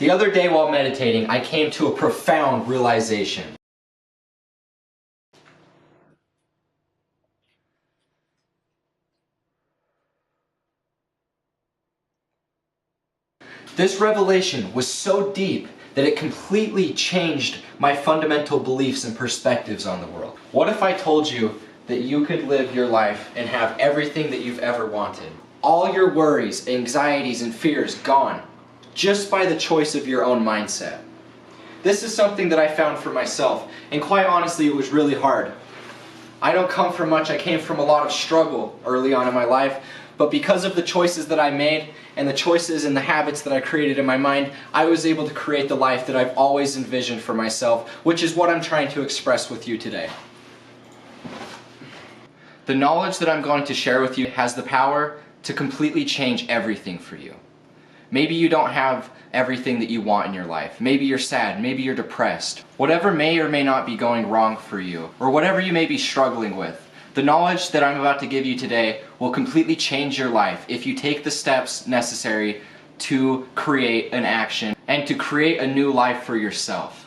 The other day while meditating, I came to a profound realization. This revelation was so deep that it completely changed my fundamental beliefs and perspectives on the world. What if I told you that you could live your life and have everything that you've ever wanted? All your worries, anxieties, and fears gone, just by the choice of your own mindset. This is something that I found for myself, and quite honestly, it was really hard. I don't come from much. I came from a lot of struggle early on in my life, but because of the choices that I made and the choices and the habits that I created in my mind, I was able to create the life that I've always envisioned for myself, which is what I'm trying to express with you today. The knowledge that I'm going to share with you has the power to completely change everything for you. Maybe you don't have everything that you want in your life. Maybe you're sad, maybe you're depressed. Whatever may or may not be going wrong for you, or whatever you may be struggling with, the knowledge that I'm about to give you today will completely change your life if you take the steps necessary to create an action and to create a new life for yourself.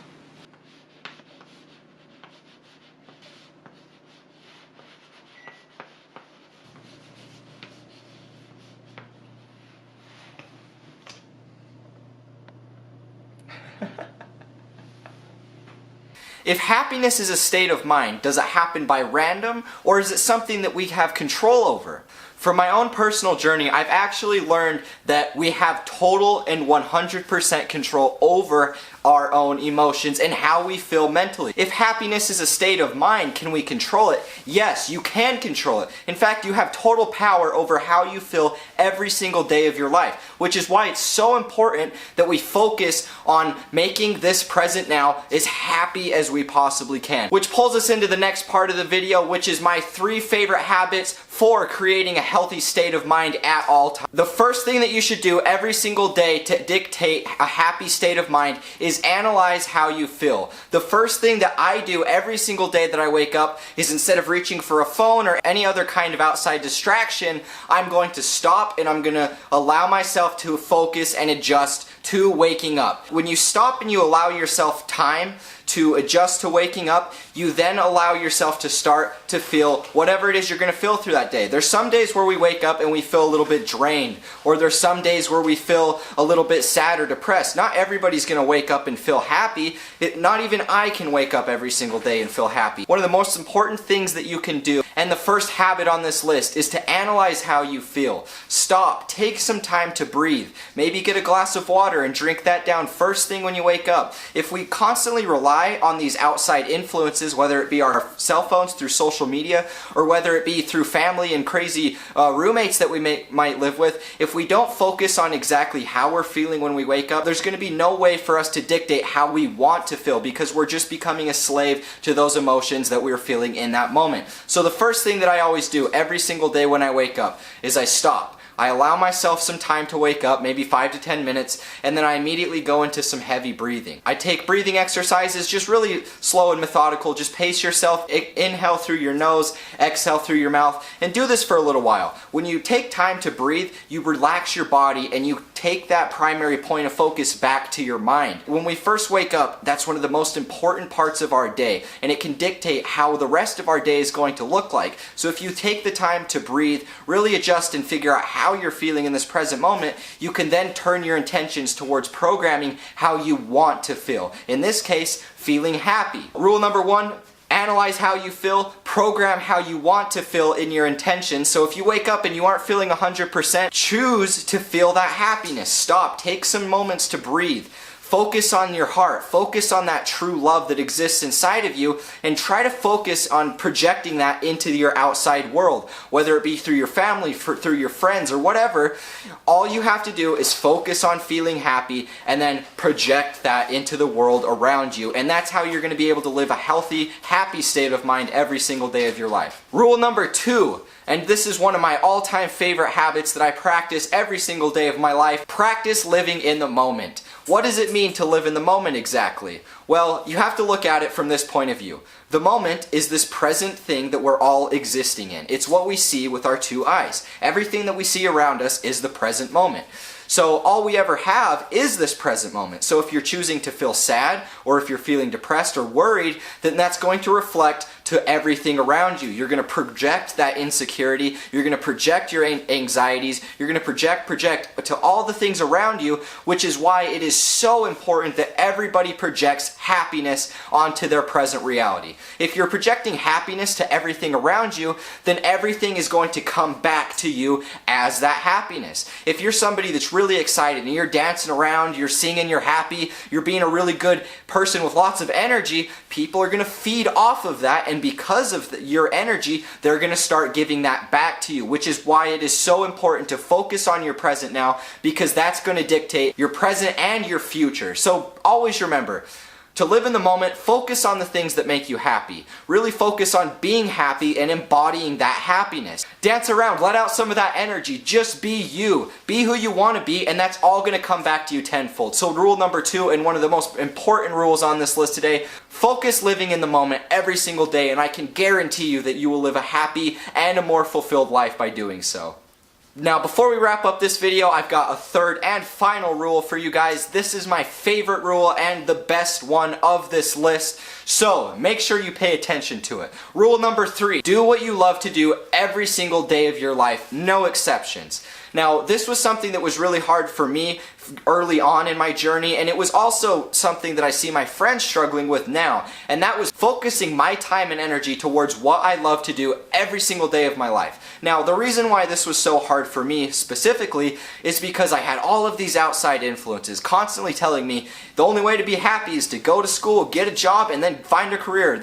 If happiness is a state of mind, does it happen by random, or is it something that we have control over? From my own personal journey, I've actually learned that we have total and 100% control over our own emotions and how we feel mentally. If happiness is a state of mind, can we control it? Yes, you can control it. In fact, you have total power over how you feel every single day of your life, which is why it's so important that we focus on making this present now as happy as we possibly can. Which pulls us into the next part of the video, which is my 3 favorite habits for creating a healthy state of mind at all times. The first thing that you should do every single day to dictate a happy state of mind is analyze how you feel. The first thing that I do every single day that I wake up is, instead of reaching for a phone or any other kind of outside distraction, I'm going to stop and I'm going to allow myself to focus and adjust to waking up. When you stop and you allow yourself time to adjust to waking up, you then allow yourself to start to feel whatever it is you're going to feel through that day. There's some days where we wake up and we feel a little bit drained, or there's some days where we feel a little bit sad or depressed. Not everybody's going to wake up and feel happy. Not even I can wake up every single day and feel happy. One of the most important things that you can do, and the first habit on this list, is to analyze how you feel. Stop, take some time to breathe. Maybe get a glass of water and drink that down first thing when you wake up. If we constantly rely on these outside influences, whether it be our cell phones through social media, or whether it be through family and crazy roommates that we might live with, if we don't focus on exactly how we're feeling when we wake up, there's going to be no way for us to dictate how we want to feel, because we're just becoming a slave to those emotions that we're feeling in that moment. So the first thing that I always do every single day when I wake up is I stop. I allow myself some time to wake up, maybe 5 to 10 minutes, and then I immediately go into some heavy breathing. I take breathing exercises, just really slow and methodical. Just pace yourself. Inhale through your nose, exhale through your mouth, and do this for a little while. When you take time to breathe, you relax your body and you take that primary point of focus back to your mind. When we first wake up, that's one of the most important parts of our day, and it can dictate how the rest of our day is going to look like. So if you take the time to breathe, really adjust and figure out how you're feeling in this present moment, you can then turn your intentions towards programming how you want to feel. In this case, feeling happy. Rule number 1, analyze how you feel, program how you want to feel in your intentions. So if you wake up and you aren't feeling 100%, choose to feel that happiness. Stop, take some moments to breathe. Focus on your heart, focus on that true love that exists inside of you, and try to focus on projecting that into your outside world, whether it be through your family, through your friends, or whatever. All you have to do is focus on feeling happy and then project that into the world around you, and that's how you're going to be able to live a healthy, happy state of mind every single day of your life. Rule number 2, and this is one of my all-time favorite habits that I practice every single day of my life: practice living in the moment. What does it mean to live in the moment exactly? Well, you have to look at it from this point of view. The moment is this present thing that we're all existing in. It's what we see with our 2 eyes. Everything that we see around us is the present moment. So all we ever have is this present moment. So if you're choosing to feel sad, or if you're feeling depressed or worried, then that's going to reflect to everything around you. You're going to project that insecurity, you're going to project your anxieties, you're going to project to all the things around you, which is why it is so important that everybody projects happiness onto their present reality. If you're projecting happiness to everything around you, then everything is going to come back to you as that happiness. If you're somebody that's really excited and you're dancing around, you're singing, you're happy, you're being a really good person with lots of energy, people are going to feed off of that, and because of your energy, they're going to start giving that back to you, which is why it is so important to focus on your present now, because that's going to dictate your present and your future. So always remember, to live in the moment, focus on the things that make you happy. Really focus on being happy and embodying that happiness. Dance around, let out some of that energy. Just be you. Be who you want to be, and that's all going to come back to you tenfold. So rule number 2, and one of the most important rules on this list today, focus living in the moment every single day, and I can guarantee you that you will live a happy and a more fulfilled life by doing so. Now, before we wrap up this video, I've got a third and final rule for you guys. This is my favorite rule and the best one of this list, so make sure you pay attention to it. Rule number 3, do what you love to do every single day of your life, no exceptions. Now, this was something that was really hard for me early on in my journey, and it was also something that I see my friends struggling with now, and that was focusing my time and energy towards what I love to do every single day of my life. Now, the reason why this was so hard for me specifically is because I had all of these outside influences constantly telling me the only way to be happy is to go to school, get a job, and then find a career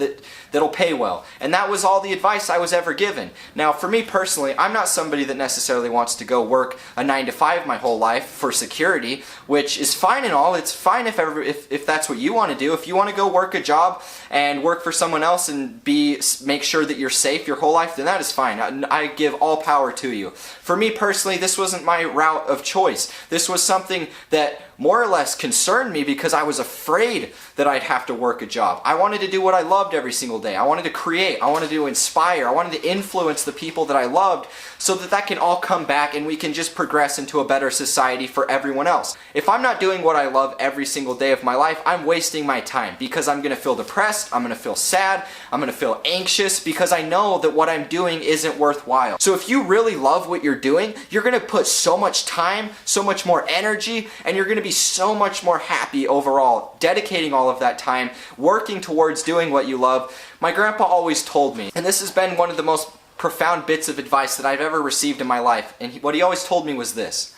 that'll pay well. And that was all the advice I was ever given. Now, for me personally, I'm not somebody that necessarily wants to go work a 9-to-5 my whole life for security, which is fine and all. It's fine if that's what you want to do. If you want to go work a job and work for someone else and make sure that you're safe your whole life, then that is fine. I give all power to you. For me personally, this wasn't my route of choice. This was something that more or less concerned me because I was afraid that I'd have to work a job. I wanted to do what I loved every single day. I wanted to create. I wanted to inspire. I wanted to influence the people that I loved so that that can all come back and we can just progress into a better society for everyone else. If I'm not doing what I love every single day of my life, I'm wasting my time because I'm going to feel depressed, I'm going to feel sad, I'm going to feel anxious because I know that what I'm doing isn't worthwhile. So if you really love what you're doing, you're going to put so much time, so much more energy, and you're going to be so much more happy overall, dedicating all of that time, working towards doing what you love. My grandpa always told me, and this has been one of the most profound bits of advice that I've ever received in my life, and what he always told me was this: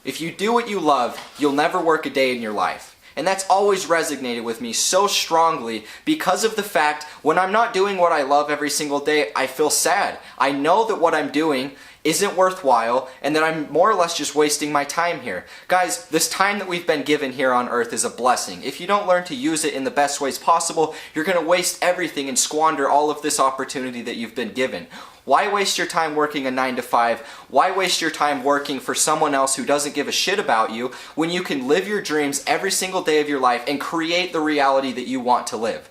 if you do what you love, you'll never work a day in your life. And that's always resonated with me so strongly because of the fact when I'm not doing what I love every single day, I feel sad. I know that what I'm doing isn't worthwhile and that I'm more or less just wasting my time here. Guys, this time that we've been given here on earth is a blessing. If you don't learn to use it in the best ways possible, you're going to waste everything and squander all of this opportunity that you've been given. Why waste your time working a 9-to-5? Why waste your time working for someone else who doesn't give a shit about you when you can live your dreams every single day of your life and create the reality that you want to live?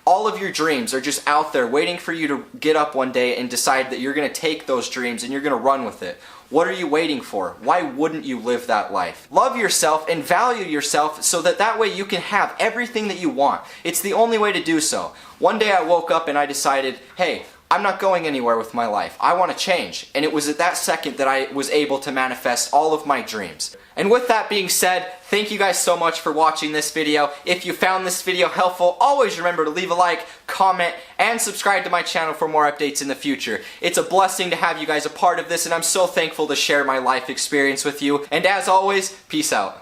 All of your dreams are just out there waiting for you to get up one day and decide that you're going to take those dreams and you're going to run with it. What are you waiting for? Why wouldn't you live that life? Love yourself and value yourself so that way you can have everything that you want. It's the only way to do so. One day I woke up and I decided, hey, I'm not going anywhere with my life. I want to change. And it was at that second that I was able to manifest all of my dreams. And with that being said, thank you guys so much for watching this video. If you found this video helpful, always remember to leave a like, comment, and subscribe to my channel for more updates in the future. It's a blessing to have you guys a part of this, and I'm so thankful to share my life experience with you. And as always, peace out.